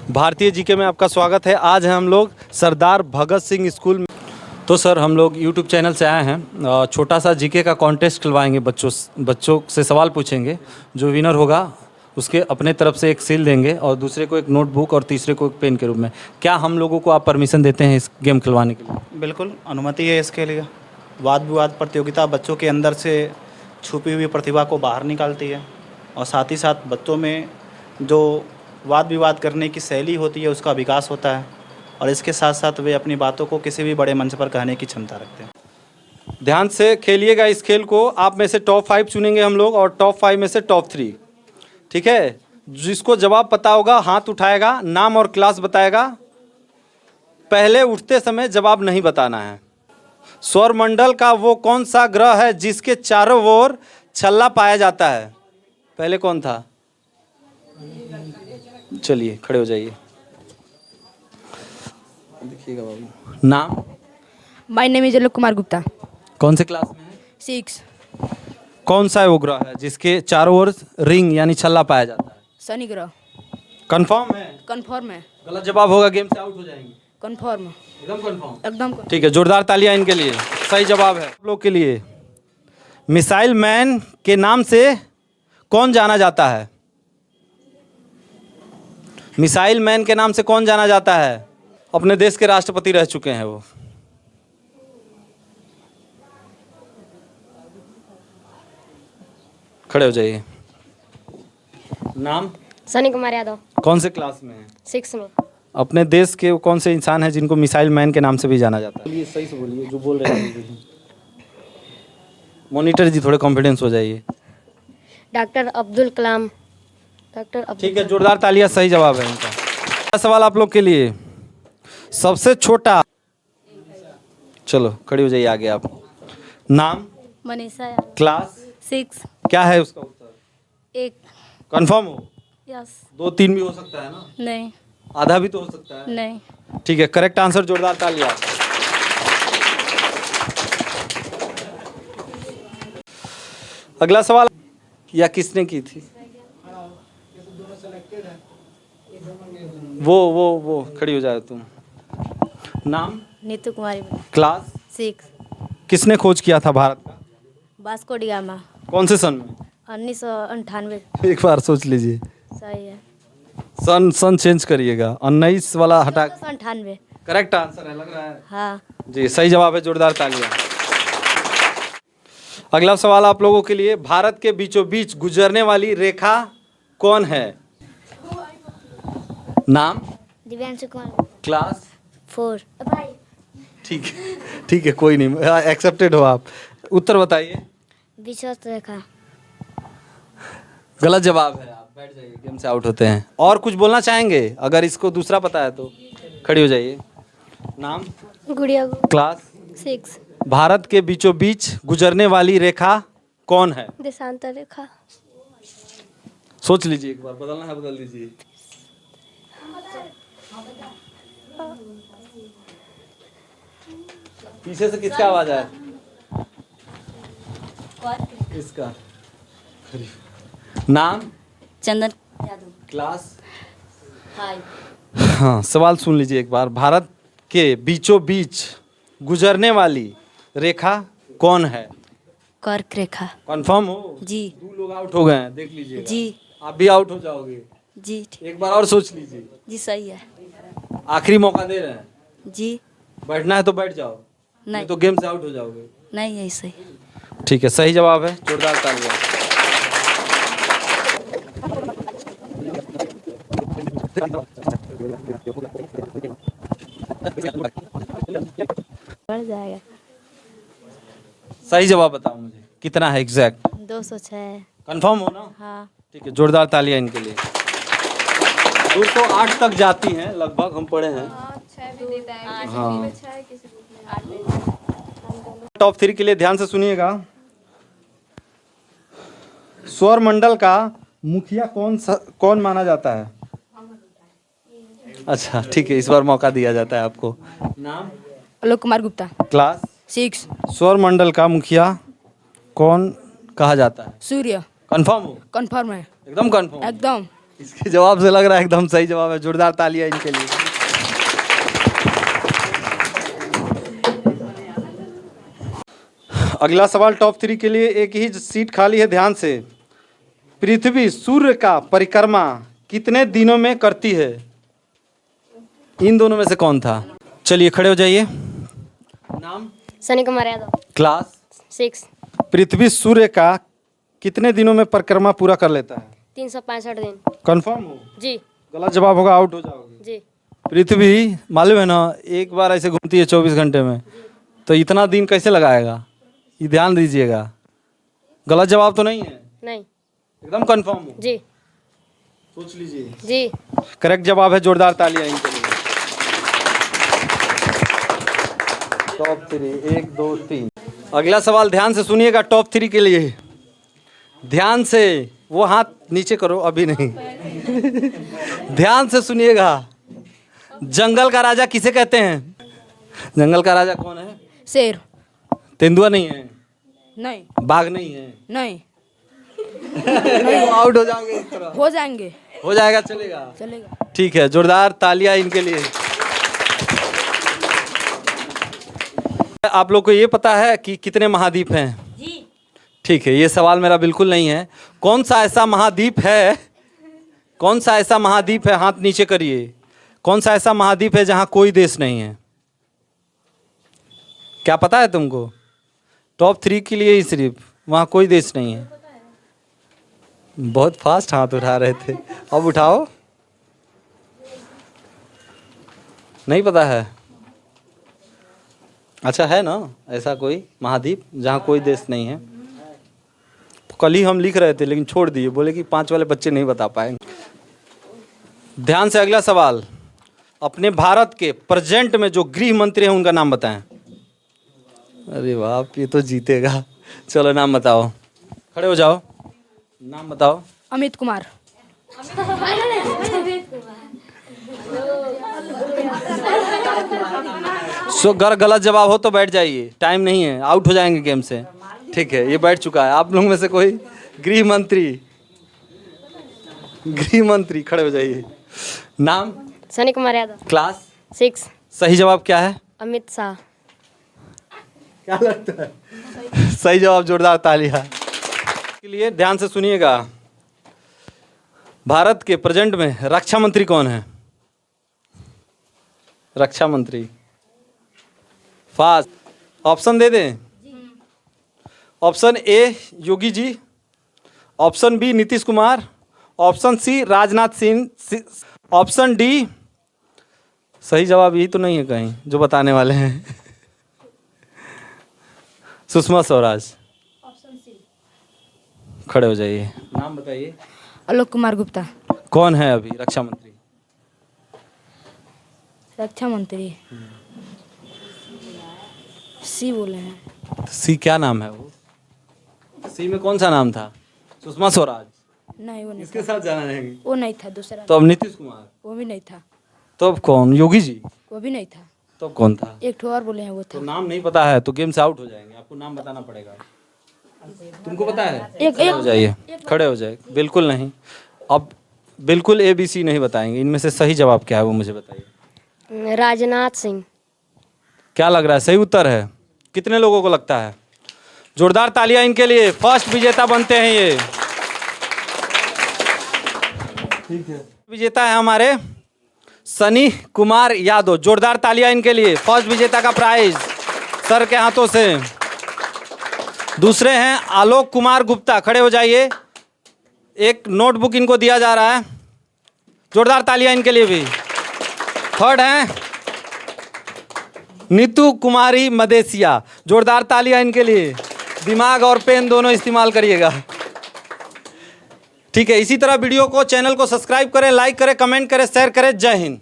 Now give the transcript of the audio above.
भारतीय जीके में आपका स्वागत है। आज है हम लोग सरदार भगत सिंह स्कूल में। तो सर हम लोग यूट्यूब चैनल से आए हैं, छोटा सा जीके का कॉन्टेस्ट खिलवाएंगे। बच्चों से सवाल पूछेंगे, जो विनर होगा उसके अपने तरफ से एक सील देंगे और दूसरे को एक नोटबुक और तीसरे को एक पेन के रूप में। क्या हम लोगों को आप परमिशन देते हैं इस गेम खिलवाने के लिए? बिल्कुल अनुमति है इसके लिए। वाद विवाद प्रतियोगिता बच्चों के अंदर से छुपी हुई प्रतिभा को बाहर निकालती है और साथ ही साथ बच्चों में जो वाद विवाद करने की शैली होती है उसका विकास होता है और इसके साथ साथ वे अपनी बातों को किसी भी बड़े मंच पर कहने की क्षमता रखते हैं। ध्यान से खेलिएगा इस खेल को। आप में से टॉप 5 चुनेंगे हम लोग और टॉप 5 में से टॉप 3। ठीक है, जिसको जवाब पता होगा हाथ उठाएगा, नाम और क्लास बताएगा। पहले उठते समय जवाब नहीं बताना है। सौरमंडल का वो कौन सा ग्रह है जिसके चारों ओर छल्ला पाया जाता है? पहले कौन था? चलिए खड़े हो जाइए, देखिएगा बाबू। नाम? My name is Alok Kumar Gupta. कौन से क्लास में है? 6। कौन सा है वो ग्रह है जिसके चारों ओर रिंग यानी छल्ला पाया जाता है? शनि ग्रह। कंफर्म है? कंफर्म है। गलत जवाब होगा गेम से आउट हो जाएंगे। कंफर्म। एकदम कंफर्म? एकदम। ठीक है, जोरदार तालियां इनके लिए। सही जवाब है आप लोग के लिए। मिसाइल मैन के नाम से कौन जाना जाता है? मिसाइल मैन के नाम से कौन जाना जाता है? अपने देश के राष्ट्रपति रह चुके हैं वो। खड़े हो जाइए। नाम? सनी कुमार यादव। कौन से क्लास में है? 6 में। अपने देश के वो कौन से इंसान हैं जिनको मिसाइल मैन के नाम से भी जाना जाता है? बोलिए, सही से बोलिए जो बोल रहे हैं। मॉनिटर जी थोड़े कॉन्फिडेंस हो जाइए। डॉक्टर अब्दुल कलाम। ठीक है, जोरदार तालियां। सही जवाब है इनका। अगला सवाल आप लोग के लिए। सबसे छोटा, चलो खड़ी हो जाइए आगे आप। नाम? मनीषा। क्लास? 6। क्या है उसका उत्तर? 1। कंफर्म हो? यस। 2 3 भी हो सकता है ना? नहीं। आधा भी तो हो सकता है। नहीं। ठीक है, करेक्ट आंसर। जोरदार तालियां। अगला सवाल या किसने की थी? वो खड़ी हो जाए तुम। नाम? नीतू कुमारी। क्लास? 6। किसने खोज किया था भारत का? Vasco D gamma. कौन से सन में? 1998। एक बार सोच लीजिए। सही है। सन चेंज करिएगा, 19 वाला हटा। 1998। करेक्ट आंसर है, लग रहा है। हाँ जी सही जवाब है। जोरदार तालियां। अगला सवाल आप लोगों के लिए। भारत के बीचों बीच गुजरने वाली रेखा कौन है? नाम? दिव्यांशु कुमार। क्लास? 4। ठीक है कोई नहीं, एक्सेप्टेड हो आप। उत्तर बताइए। विश्वस्त रेखा। गलत जवाब है। आप बैठ जाइए, गेम से आउट होते हैं। और कुछ बोलना चाहेंगे? अगर इसको दूसरा पता है तो खड़ी हो जाइए। नाम? गुड़िया। क्लास? 6। भारत के बीचों बीच गुजरने वाली रेखा कौन है? देशांतर रेखा। सोच लीजिए एक बार, बदलना है बदल दीजिए। पीछे से किसका आवाज आया? इसका। नाम? चंदन। क्लास? हाँ, सवाल सुन लीजिए एक बार। भारत के बीचों बीच गुजरने वाली रेखा कौन है? कर्क रेखा। कंफर्म हो? जी। 2 लोग आउट हो गए हैं, देख लीजिए। जी। आप भी आउट हो जाओगे। जी। एक बार और सोच लीजिए। जी सही है। आखिरी मौका दे रहे हैं। जी। बैठना है तो बैठ जाओ, नहीं तो गेम से आउट हो जाओगे। नहीं यही सही। ठीक है, सही जवाब है। जोरदार तालियां। बढ़ जाएगा। सही जवाब बताओ मुझे, कितना है एग्जैक्ट? 206। कंफर्म हो ना? हाँ। ठीक है, जोरदार तालियां इनके लिए। 208 तक जाती हैं लगभग, हम पढ़े हैं। हाँ। टॉप 3 के लिए ध्यान से सुनिएगा। सौरमंडल का मुखिया कौन माना जाता है? अच्छा ठीक है, इस बार मौका दिया जाता है आपको। नाम? आलोक कुमार गुप्ता। क्लास? 6। सौरमंडल का मुखिया कौन कहा जाता है? सूर्य। कंफर्म हो? कंफर्म है। एकदम कंफर्म? एकदम। इसके जवाब से लग रहा है एकदम सही जवाब है। जोरदार तालियां इनके लिए। अगला सवाल टॉप 3 के लिए। एक ही सीट खाली है, ध्यान से। पृथ्वी सूर्य का परिक्रमा कितने दिनों में करती है? इन दोनों में से कौन था? चलिए खड़े हो जाइए। नाम? सनी कुमार यादव। क्लास? 6। पृथ्वी सूर्य का कितने दिनों में परिक्रमा पूरा कर लेता है? 365 दिन। कंफर्म हो? जी। गलत जवाब होगा, आउट हो जाओगे। जी। पृथ्वी मालूम है ना, एक बार ऐसे घूमती है 24 घंटे में, तो इतना दिन कैसे लगाएगा? ये ध्यान दीजिएगा। गलत जवाब तो नहीं है? नहीं। एकदम कंफर्म हो? जी। सोच लीजिए। जी। करेक्ट जवाब है। जोरदार तालियां इनके लिए। टॉप 3 1 2 3। अगला सवाल ध्यान से सुनिएगा टॉप 3 के लिए। ध्यान से, वो हाथ नीचे करो, अभी नहीं। ध्यान से सुनिएगा। जंगल का राजा किसे कहते हैं? जंगल का राजा कौन है? शेर। तेंदुआ नहीं है? नहीं। बाघ नहीं है? नहीं। नहीं, आउट हो जाओगे इस तरह। हो जाएंगे। हो जाएगा, चलेगा? चलेगा। ठीक है, जोरदार तालियां इनके लिए। आप लोग को ये पता है कि कितने महाद्वीप हैं? जी। ठीक है, ये सवाल मेरा बिल्कुल नहीं है। कौन सा ऐसा महाद्वीप है, कौन सा ऐसा महाद्वीप है, हाथ नीचे करिए, कौन सा ऐसा महाद्वीप है जहां कोई देश नहीं है? क्या पता है तुमको? टॉप 3 के लिए ही सिर्फ, वहां कोई देश नहीं है। बहुत फास्ट हाथ उठा रहे थे, अब उठाओ। नहीं पता है? अच्छा, है ना ऐसा कोई महाद्वीप जहाँ कोई देश नहीं है? कल ही हम लिख रहे थे लेकिन छोड़ दिए, बोले कि 5 वाले बच्चे नहीं बता पाएंगे। ध्यान से अगला सवाल। अपने भारत के प्रेजेंट में जो गृह मंत्री हैं उनका नाम बताएं। अरे बाप, ये तो जीतेगा। चलो नाम बताओ, खड़े हो जाओ, नाम बताओ। अमित कुमार। सो अगर गलत जवाब हो तो बैठ जाइए, टाइम नहीं है, आउट हो जाएंगे गेम से। ठीक है, ये बैठ चुका है। आप लोगों में से कोई गृह मंत्री खड़े हो जाइए। नाम? सनी कुमार यादव। क्लास? 6। सही जवाब क्या है? अमित शाह। क्या लगता है? सही जवाब। जोरदार तालियां के लिए। ध्यान से सुनिएगा। भारत के प्रेजेंट में रक्षा मंत्री कौन है? रक्षा मंत्री। फास्ट। ऑप्शन दे दें? Option A Yogi ji, option B Nitish Kumar, option C Rajnath Singh, option D. सही जवाब यही तो नहीं है कहीं जो बताने वाले हैं? सुषमा स्वराज। खड़े हो जाइए, नाम बताइए। आलोक कुमार गुप्ता। कौन है अभी रक्षा मंत्री? रक्षा मंत्री सी बोले हैं। सी क्या नाम है वो? सी में कौन सा नाम था? सुषमा स्वराज। नहीं, वो नहीं इसके था। साथ जाना नहीं? वो नहीं था, दूसरा। तो अब नीतीश कुमार। वो भी नहीं था। तो अब कौन? योगी जी। वो भी नहीं था। तो अब कौन था? एक ठो और बोले हैं, वो तो था। नाम नहीं पता है तो गेम से आउट हो जाएंगे। आपको नाम बताना पड़ेगा। तुमको पता है? खड़े हो जाइए, खड़े हो जाए। बिल्कुल नहीं, अब बिल्कुल ABC नहीं बताएंगे। इनमें से सही जवाब क्या है वो मुझे बताइए। राजनाथ सिंह। क्या क्या लग रहा है? सही उत्तर है? कितने लोगों को लगता है? जोरदार तालियां इनके लिए। फर्स्ट विजेता बनते हैं ये। ठीक है, विजेता है हमारे सनी कुमार यादव। जोरदार तालियां इनके लिए। फर्स्ट विजेता का प्राइज सर के हाथों से। दूसरे हैं आलोक कुमार गुप्ता। खड़े हो जाइए, एक नोटबुक इनको दिया जा रहा है। जोरदार तालियां इनके लिए भी। थर्ड हैं नीतू कुमारी मदेसिया। जोरदार तालियां इनके लिए। दिमाग और पेन दोनों इस्तेमाल करिएगा। ठीक है, इसी तरह वीडियो को, चैनल को सब्सक्राइब करें, लाइक करें, कमेंट करें, शेयर करें। जय हिंद।